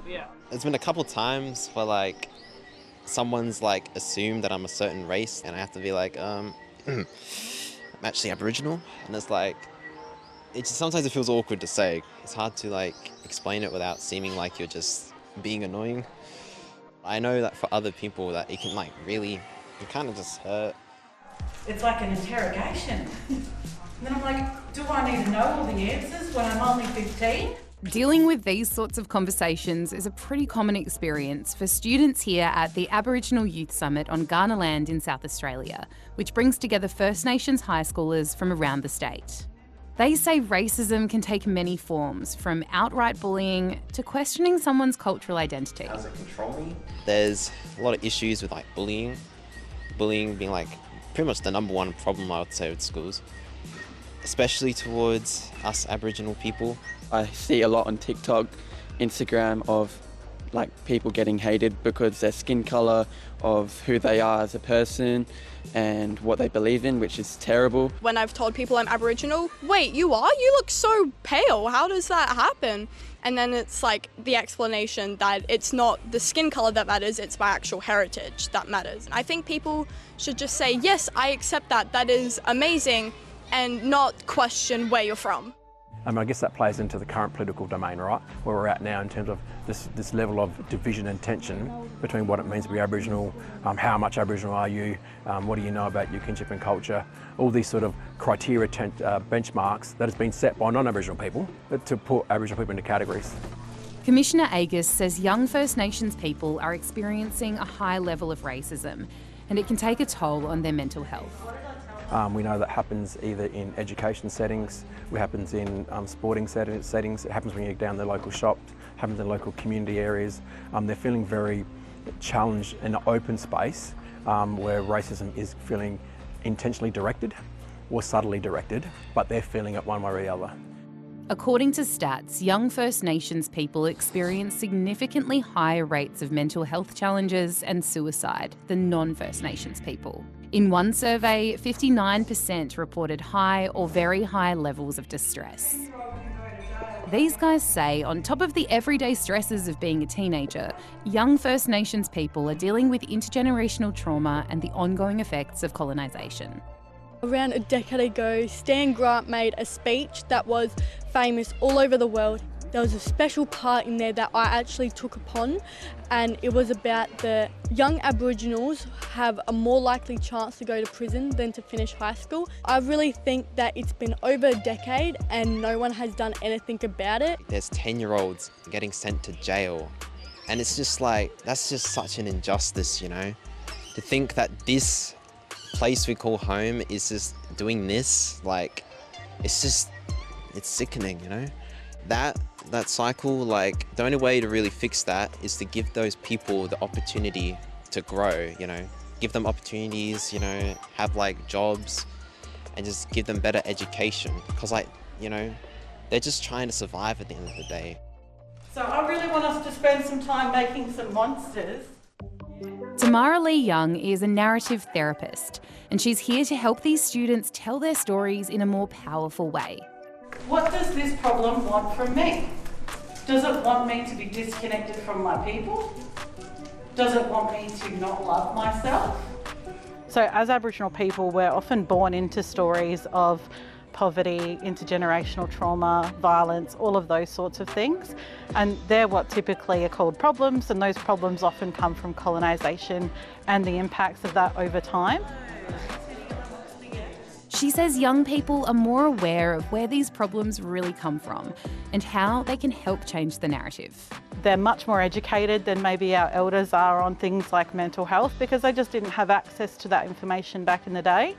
Yeah. There's been a couple times where like someone's like assumed that I'm a certain race and I have to be like, I'm actually Aboriginal, and it's like, sometimes it feels awkward to say. It's hard to like explain it without seeming like you're just being annoying. I know that for other people that it can like really, it kind of just hurt. It's like an interrogation. And then I'm like, do I need to know all the answers when I'm only 15? Dealing with these sorts of conversations is a pretty common experience for students here at the Aboriginal Youth Summit on Kaurna land in South Australia, which brings together First Nations high schoolers from around the state. They say racism can take many forms, from outright bullying to questioning someone's cultural identity. How does it control me? There's a lot of issues with like bullying. Bullying being like pretty much the number one problem I would say with schools, especially towards us Aboriginal people. I see a lot on TikTok, Instagram of like people getting hated because their skin colour, of who they are as a person and what they believe in, which is terrible. When I've told people I'm Aboriginal, wait, you are? You look so pale. How does that happen? And then it's like the explanation that it's not the skin colour that matters, it's my actual heritage that matters. I think people should just say, yes, I accept that, that is amazing, and not question where you're from. I guess that plays into the current political domain, right? Where we're at now in terms of this level of division and tension between what it means to be Aboriginal, how much Aboriginal are you, what do you know about your kinship and culture, all these sort of criteria, benchmarks that has been set by non-Aboriginal people to put Aboriginal people into categories. Commissioner Agus says young First Nations people are experiencing a high level of racism, and it can take a toll on their mental health. We know that happens either in education settings, it happens in sporting settings, it happens when you're down the local shop, it happens in local community areas. They're feeling very challenged in an open space where racism is feeling intentionally directed or subtly directed, but they're feeling it one way or the other. According to stats, young First Nations people experience significantly higher rates of mental health challenges and suicide than non-First Nations people. In one survey, 59% reported high or very high levels of distress. These guys say, on top of the everyday stresses of being a teenager, young First Nations people are dealing with intergenerational trauma and the ongoing effects of colonisation. Around a decade ago, Stan Grant made a speech that was famous all over the world. There was a special part in there that I actually took upon, and it was about the young Aboriginals have a more likely chance to go to prison than to finish high school. I really think that it's been over a decade and no one has done anything about it. There's 10-year-olds getting sent to jail, and it's just like, that's just such an injustice, you know? To think that this place we call home is just doing this, like, it's sickening, you know? That cycle, like, the only way to really fix that is to give those people the opportunity to grow, you know? Give them opportunities, you know, have like jobs, and just give them better education, because like, you know, they're just trying to survive at the end of the day. So I really want us to spend some time making some monsters. Tamara Lee Young is a narrative therapist, and she's here to help these students tell their stories in a more powerful way. What does this problem want from me? Does it want me to be disconnected from my people? Does it want me to not love myself? So as Aboriginal people, we're often born into stories of poverty, intergenerational trauma, violence, all of those sorts of things. And they're what typically are called problems, and those problems often come from colonisation and the impacts of that over time. She says young people are more aware of where these problems really come from and how they can help change the narrative. They're much more educated than maybe our elders are on things like mental health, because they just didn't have access to that information back in the day.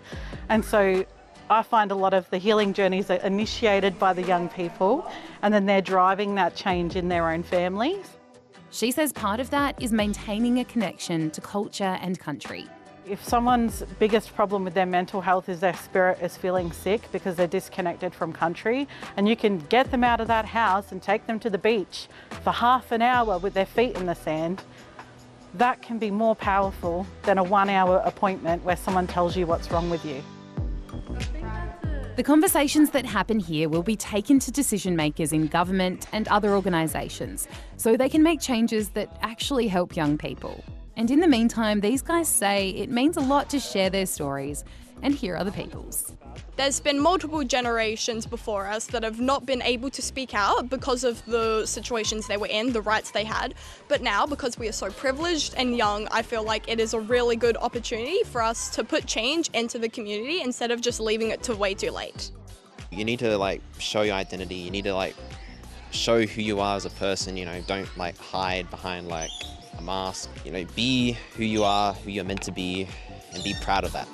And so I find a lot of the healing journeys are initiated by the young people, and then they're driving that change in their own families. She says part of that is maintaining a connection to culture and country. If someone's biggest problem with their mental health is their spirit is feeling sick because they're disconnected from country, and you can get them out of that house and take them to the beach for half an hour with their feet in the sand, that can be more powerful than a 1-hour appointment where someone tells you what's wrong with you. I think that's The conversations that happen here will be taken to decision makers in government and other organisations so they can make changes that actually help young people. And in the meantime, these guys say it means a lot to share their stories and hear other people's. There's been multiple generations before us that have not been able to speak out because of the situations they were in, the rights they had. But now, because we are so privileged and young, I feel like it is a really good opportunity for us to put change into the community instead of just leaving it to way too late. You need to show your identity. You need to show who you are as a person. Don't hide behind a mask. Be who you are, who you're meant to be, and be proud of that.